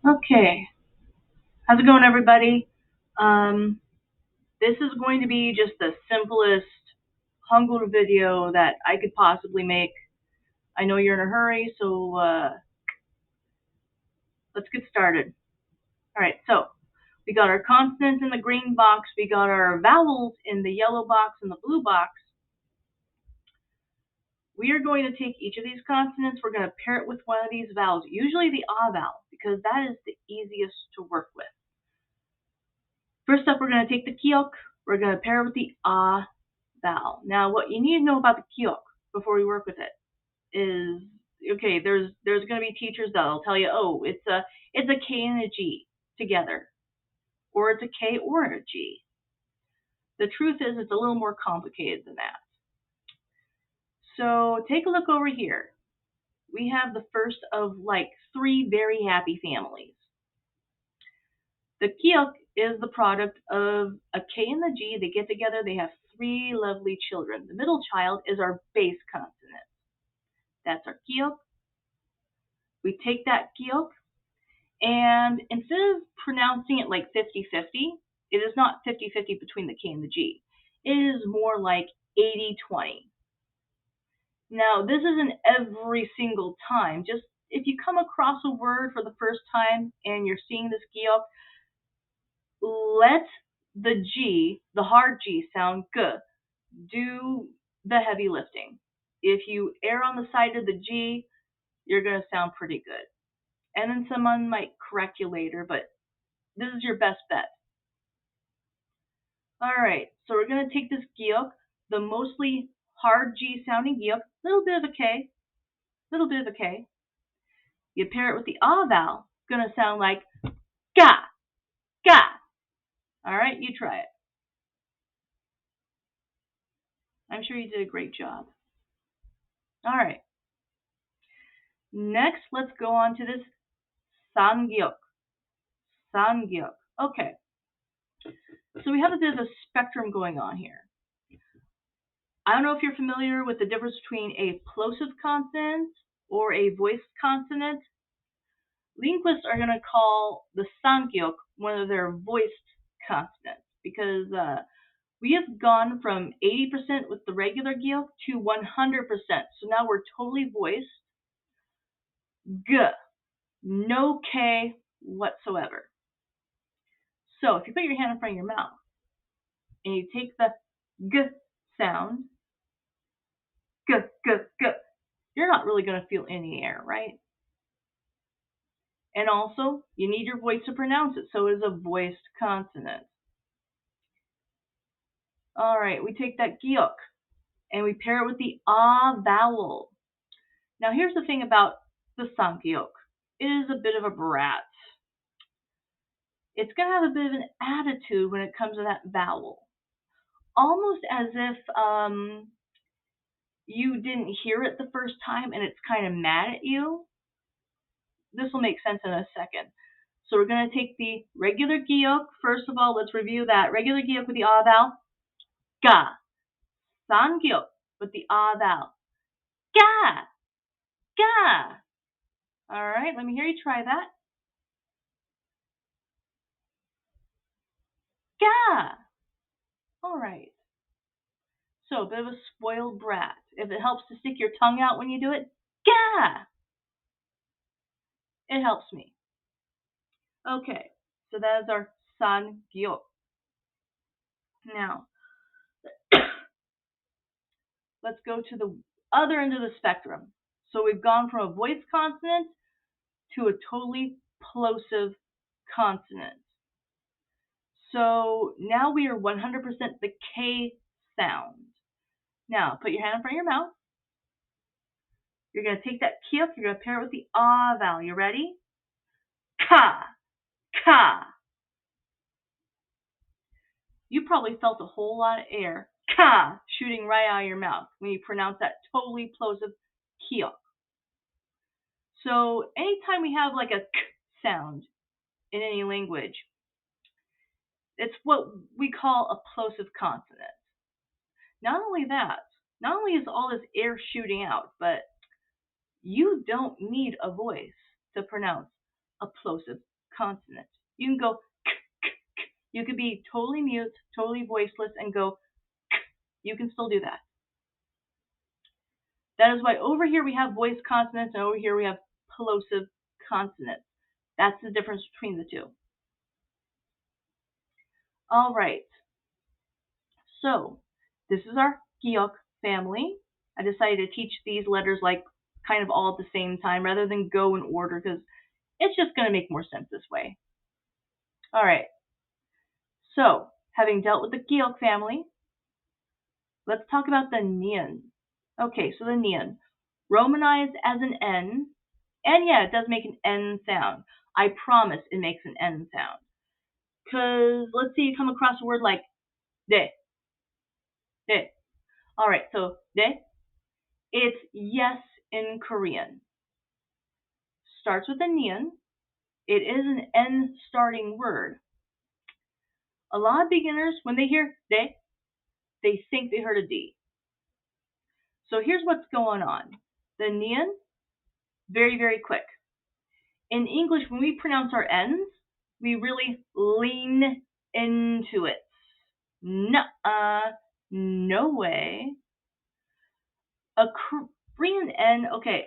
Okay, how's it going, everybody? Um, this is going to be just the simplest hangul video that I could possibly make. I know you're in a hurry, so let's get started. All right, so we got our consonants in the green box, we got our vowels in the yellow box and the blue box. We are going to take each of these consonants, we're going to pair it with one of these vowels, usually the ah vowel, because that is the easiest to work with. First up, we're going to take the kiok, we're going to pair it with the ah vowel. Now, what you need to know about the kiok before we work with it is, okay, there's going to be teachers that'll tell you, oh, it's a K and a G together, or it's a K or a G. The truth is, it's a little more complicated than that. So take a look over here. We have the first of like 3 very happy families. The kiok is the product of a K and the G. They get together, they have 3 lovely children. The middle child is our base consonant. That's our kiok. We take that kiok, and instead of pronouncing it like 50-50, it is not 50-50 between the K and the G. It is more like 80-20. Now, this isn't every single time. Just if you come across a word for the first time and you're seeing this kiok, let the G, the hard G sound g, do the heavy lifting. If you err on the side of the G, you're going to sound pretty good. And then someone might correct you later, but this is your best bet. All right, so we're going to take this giok, the mostly hard G sounding giok, little bit of a K, little bit of a K. You pair it with the ah vowel, it's going to sound like ga, ga. All right, you try it. I'm sure you did a great job. All right. Next, let's go on to this sangyok. Sangyok. Okay. So we have a bit of a spectrum going on here. I don't know if you're familiar with the difference between a plosive consonant or a voiced consonant. Linguists are going to call the sangyok one of their voiced consonants because we have gone from 80% with the regular gyok to 100%. So now we're totally voiced. G, no K whatsoever. So if you put your hand in front of your mouth and you take the G sound, G, G, G, you're not really going to feel any air, right? And also, you need your voice to pronounce it, so it is a voiced consonant. All right, we take that gyok and we pair it with the ah vowel. Now, here's the thing about the sangyok. It is a bit of a brat. It's going to have a bit of an attitude when it comes to that vowel. Almost as if you didn't hear it the first time and it's kind of mad at you. This will make sense in a second. So we're going to take the regular gyok. First of all, let's review that. Regular gyok with the ah vowel. Ga. Sangyok with the ah vowel. Ga. Ga. All right, let me hear you try that. Ga. All right. So a bit of a spoiled brat. If it helps to stick your tongue out when you do it, ga. It helps me. Okay, so that is our sangyok. Now, let's go to the other end of the spectrum. So we've gone from a voiced consonant to a totally plosive consonant. So now we are 100% the K sound. Now, put your hand in front of your mouth. You're going to take that kiok, you're going to pair it with the ah vowel. You ready? Ka, ka. You probably felt a whole lot of air, ka, shooting right out of your mouth when you pronounce that totally plosive kiok. So anytime we have like a k sound in any language, it's what we call a plosive consonant. Not only that, not only is all this air shooting out, but you don't need a voice to pronounce a plosive consonant. You can go k, k, k. You could be totally mute, totally voiceless, and go k. You can still do that. That is why over here we have voiced consonants and over here we have plosive consonants. That's the difference between the two. All right. So this is our Giok family. I decided to teach these letters like kind of all at the same time rather than go in order because it's just going to make more sense this way. All right. So having dealt with the Giok family, let's talk about the Nian. Okay, so the Nian, romanized as an N, and yeah, it does make an N sound. I promise it makes an N sound. Because let's say you come across a word like de, de. All right, so de, it's yes in Korean. Starts with a Nian. It is an N starting word. A lot of beginners, when they hear de, they think they heard a D. So here's what's going on. The Nian, very, very quick. In English, when we pronounce our N's, we really lean into it. Nuh-uh, no way. A Korean N, okay,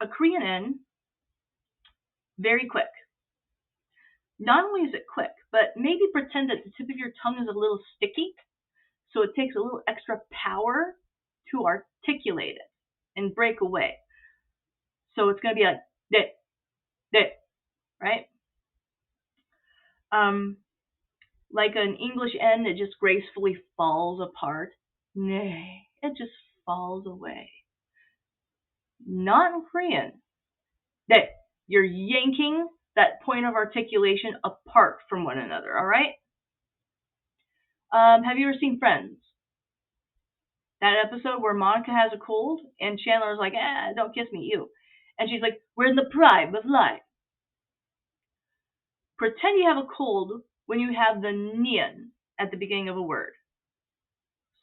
a Korean N, very quick. Not only is it quick, but maybe pretend that the tip of your tongue is a little sticky, so it takes a little extra power to articulate it and break away. So it's going to be like, dit, dit, right? Like an English N, it just gracefully falls apart. Nay, it just falls away. Not in Korean. That you're yanking that point of articulation apart from one another, all right? Have you ever seen Friends? That episode where Monica has a cold and Chandler's like, don't kiss me, you. And she's like, we're in the prime of life. Pretend you have a cold when you have the nian at the beginning of a word.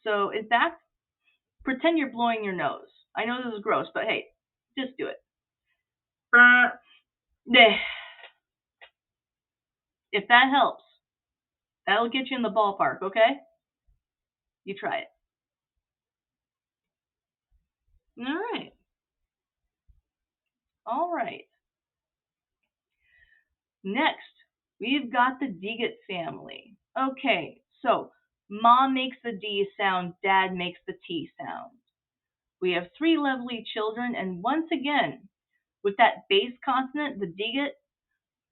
So in fact, pretend you're blowing your nose. I know this is gross, but hey, just do it. If that helps, that'll get you in the ballpark, okay? You try it. All right. All right. Next, we've got the Digit family. Okay, so mom makes the D sound, dad makes the T sound. We have 3 lovely children, and once again, with that base consonant, the Digit,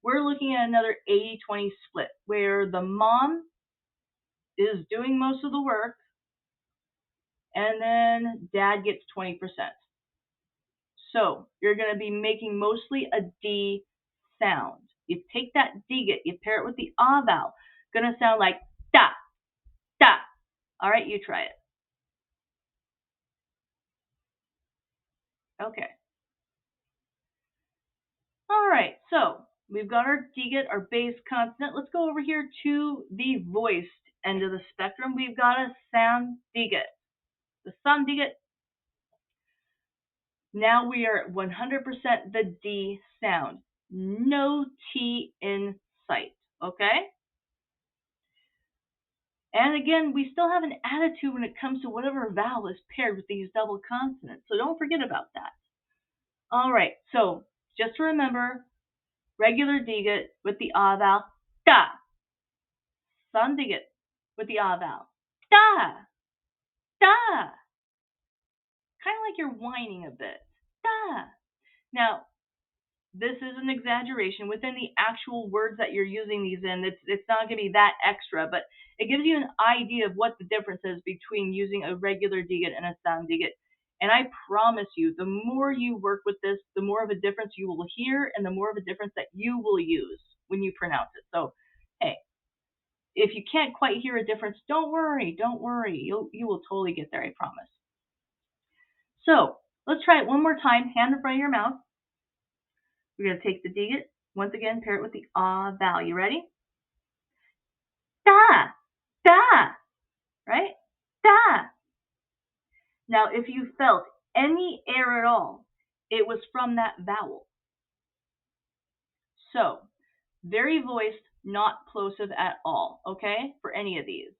we're looking at another 80-20 split, where the mom is doing most of the work, and then dad gets 20%. So you're going to be making mostly a D sound. You take that Digit, you pair it with the ah vowel. Going to sound like da, da. All right, you try it. Okay. All right, so we've got our Digit, our base consonant. Let's go over here to the voiced end of the spectrum. We've got a sound Digit. The sound Digit. Now we are 100% the D sound. No T in sight, okay? And again, we still have an attitude when it comes to whatever vowel is paired with these double consonants, so don't forget about that. All right, so just to remember, regular Digit with the ah vowel, da. Sound Digit with the ah vowel, da, da. Kind of like you're whining a bit, da. Now, this is an exaggeration within the actual words that you're using these in. It's not going to be that extra, but it gives you an idea of what the difference is between using a regular Digit and a sound Digit. And I promise you, the more you work with this, the more of a difference you will hear and the more of a difference that you will use when you pronounce it. So, hey, if you can't quite hear a difference, don't worry. Don't worry. You will totally get there, I promise. So, let's try it one more time. Hand in front of your mouth. We're going to take the Digit, once again, pair it with the ah vowel. You ready? Da, da, right? Da. Now, if you felt any air at all, it was from that vowel. So, Very voiced, not plosive at all, okay, for any of these.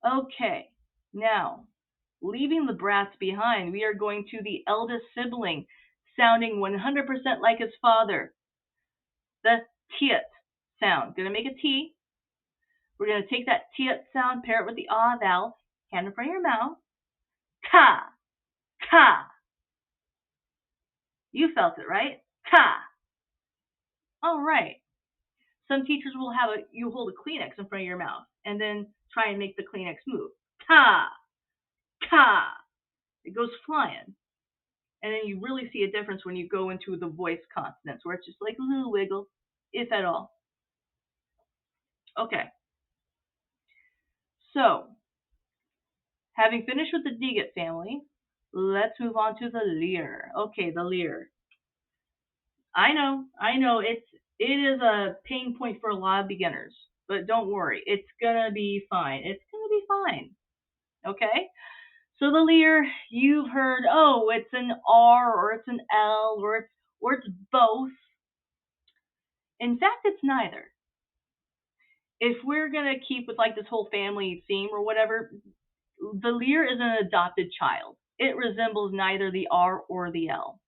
Okay, now, leaving the brats behind, we are going to the eldest sibling, sounding 100% like his father. The tiet sound. Going to make a T. We're going to take that tiet sound, pair it with the ah vowel, hand in front of your mouth. Ka, ka. You felt it, right? Ka. All right. Some teachers will have you hold a Kleenex in front of your mouth and then try and make the Kleenex move. Ka, ka. It goes flying. And then you really see a difference when you go into the voice consonants, where it's just like a little wiggle, if at all. Okay. So, having finished with the Digit family, let's move on to the Lear. Okay, the Lear. I know, it is a pain point for a lot of beginners, but don't worry, it's gonna be fine. It's gonna be fine. Okay? So the Lear, you've heard, oh, it's an R or it's an L or it's both. In fact, it's neither. If we're gonna keep with like this whole family theme or whatever, the Lear is an adopted child. It resembles neither the R or the L.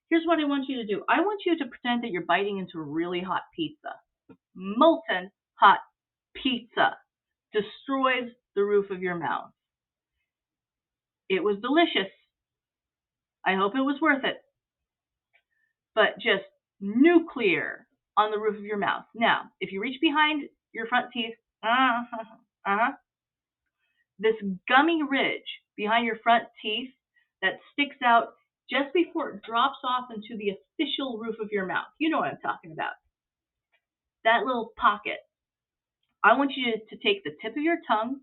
Here's what I want you to do. I want you to pretend that you're biting into really hot pizza. Molten hot pizza destroys the roof of your mouth. It was delicious. I hope it was worth it. But just nuclear on the roof of your mouth. Now, if you reach behind your front teeth, this gummy ridge behind your front teeth that sticks out just before it drops off into the official roof of your mouth. You know what I'm talking about. That little pocket. I want you to take the tip of your tongue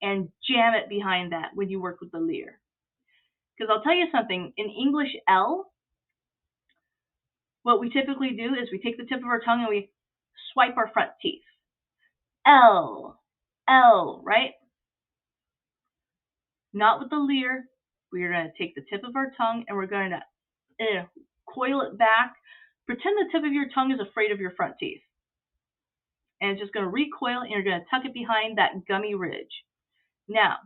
and jam it behind that when you work with the Lear. Because I'll tell you something, in English L, what we typically do is we take the tip of our tongue and we swipe our front teeth. L, right? Not with the Lear. We're going to take the tip of our tongue and we're going to coil it back. Pretend the tip of your tongue is afraid of your front teeth. And it's just going to recoil and you're going to tuck it behind that gummy ridge. Now,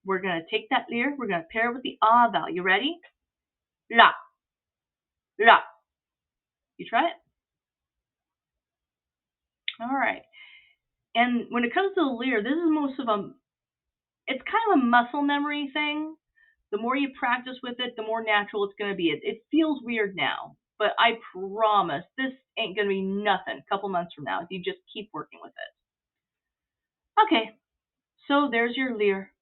we're going to take that Lear, we're going to pair it with the ah vowel. You ready? La, la. You try it? All right. And when it comes to the Lear, this is it's kind of a muscle memory thing. The more you practice with it, the more natural it's going to be. It feels weird now, but I promise this ain't going to be nothing a couple months from now if you just keep working with it. Okay, so there's your Lear.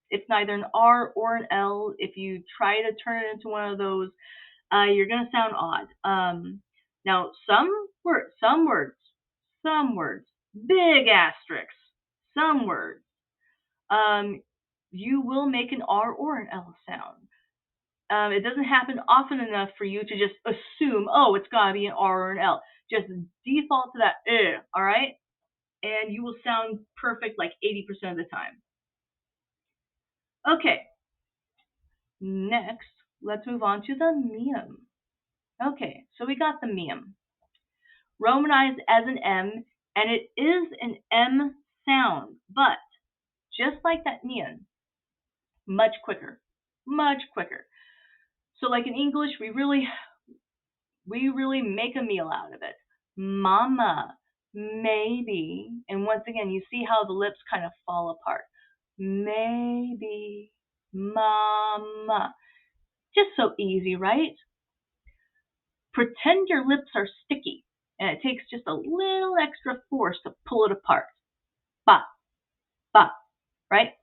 It's neither an R or an L. If you try to turn it into one of those, you're going to sound odd. Now, some words, big asterisks, some words, you will make an R or an L sound. It doesn't happen often enough for you to just assume, oh, it's got to be an R or an L. Just default to that, all right? And you will sound perfect like 80% of the time. Okay, next, let's move on to the Mium. Okay, so we got the Mium. Romanized as an M, and it is an M sound, but just like that Mium, much quicker. So like in English, we really make a meal out of it. Mama, maybe, and once again, you see how the lips kind of fall apart. Maybe, mama. Just so easy, right? Pretend your lips are sticky, and it takes just a little extra force to pull it apart. Ba, ba, right?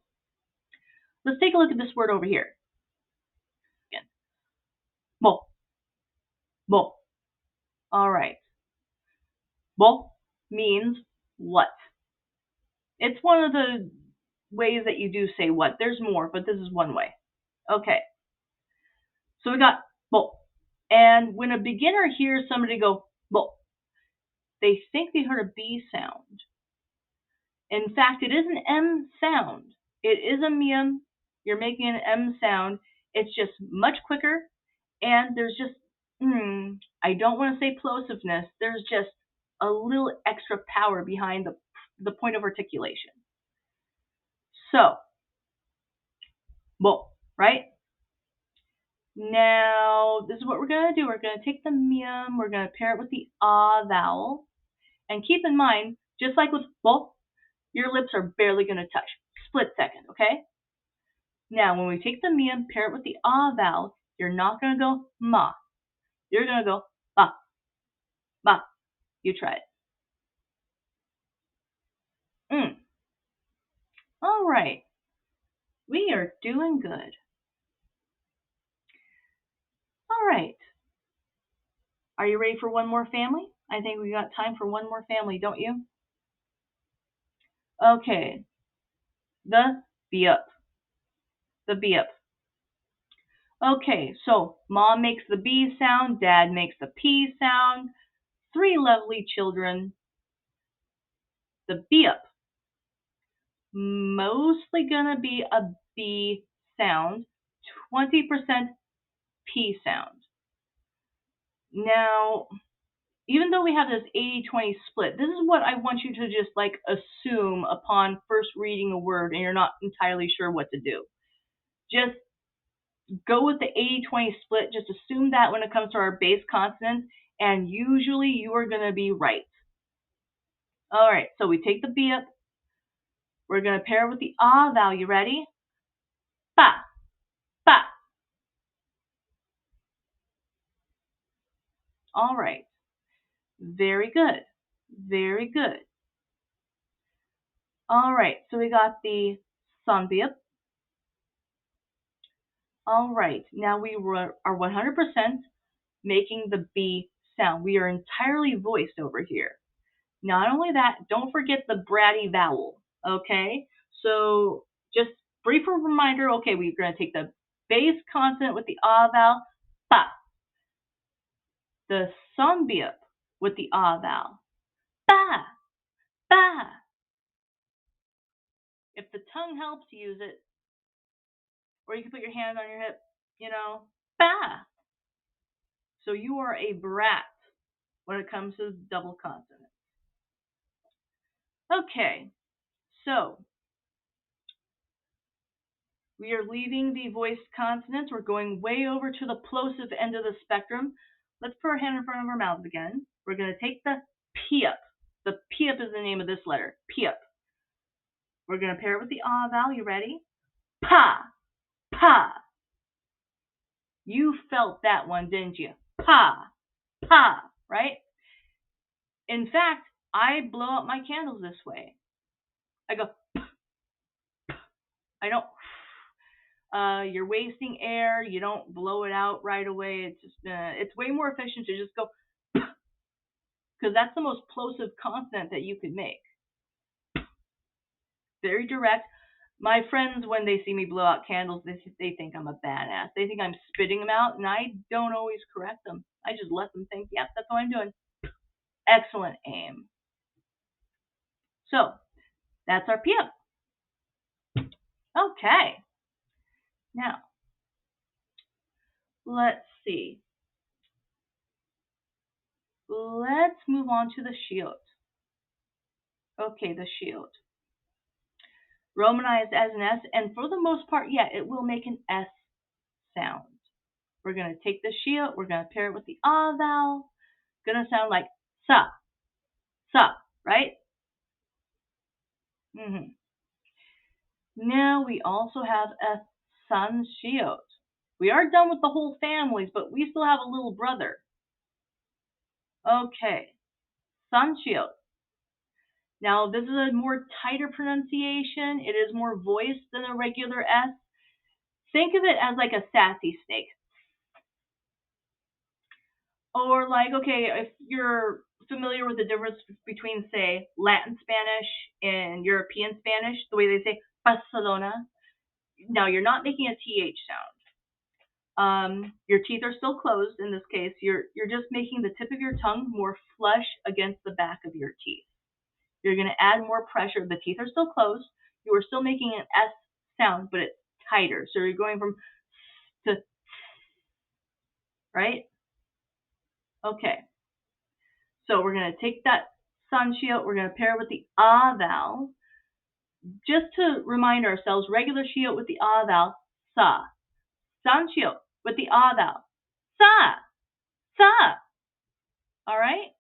Let's take a look at this word over here. Again. Bo, bo. All right. Bo means what? It's one of the ways that you do say what. There's more, but this is one way. Okay. So we got bo. And when a beginner hears somebody go bo, they think they heard a B sound. In fact, it is an M sound. It is a Mium. You're making an M sound. It's just much quicker, and there's just I don't want to say plosiveness. There's just a little extra power behind the point of articulation. So, bull, right? Now, this is what we're going to do. We're going to take the mium, we're going to pair it with the ah vowel. And keep in mind, just like with bull, your lips are barely going to touch. Split second, okay? Now, when we take the mium, pair it with the ah vowel, you're not going to go ma. You're going to go ba, ba. You try it. All right. We are doing good. All right. Are you ready for one more family? I think we got time for one more family, don't you? Okay. The beep. The beep. Okay, so mom makes the B sound, dad makes the P sound. Three lovely children. The beep. Mostly gonna be a B sound, 20% P sound. Now, even though we have this 80-20 split, this is what I want you to just like assume upon first reading a word and you're not entirely sure what to do. Just go with the 80-20 split. Just assume that when it comes to our base consonants, and usually you are going to be right. All right, so we take the beep. We're going to pair it with the ah vowel. You ready? Ba, ba. All right. Very good. Very good. All right, so we got the sun beep. All right, now we are 100% making the B sound. We are entirely voiced over here. Not only that, don't forget the bratty vowel, okay? So just brief reminder, okay, we're going to take the base consonant with the ah vowel, ba. The sun beep with the ah vowel, ba, ba. If the tongue helps, use it. Or you can put your hand on your hip, ba. So you are a brat when it comes to double consonants. Okay, so we are leaving the voiced consonants. We're going way over to the plosive end of the spectrum. Let's put our hand in front of our mouths again. We're going to take the peep. The peep is the name of this letter, peep. We're going to pair it with the ah vowel. You ready? Pa, pa. You felt that one, didn't you? Pa, pa, right? In fact, I blow out my candles this way. I go, I don't, you're wasting air. You don't blow it out right away. It's just, it's way more efficient to just go, because that's the most plosive consonant that you could make. Very direct. My friends, when they see me blow out candles, they think I'm a badass. They think I'm spitting them out, and I don't always correct them. I just let them think, yep, that's what I'm doing. Excellent aim. So, that's our peep. Okay. Now, let's see. Let's move on to the shield. Okay, the shield. Romanized as an S, and for the most part, yeah, it will make an S sound. We're going to take the shield, we're going to pair it with the ah vowel. Going to sound like sa, sa, right? Now we also have a sun shield. We are done with the whole families, but we still have a little brother. Okay, sun shield. Now this is a more tighter pronunciation. It is more voiced than a regular S. Think of it as like a sassy snake. Or like, okay, if you're familiar with the difference between, say, Latin Spanish and European Spanish, the way they say Barcelona. Now, you're not making a TH sound. Your teeth are still closed in this case. You're just making the tip of your tongue more flush against the back of your teeth. You're going to add more pressure. The teeth are still closed. You are still making an S sound, but it's tighter. So you're going from to, right? Okay, so we're going to take that san shield, we're going to pair it with the ah vowel. Just to remind ourselves, regular shield with the ah vowel, sa. San shield with the ah vowel, sa, sa. All right?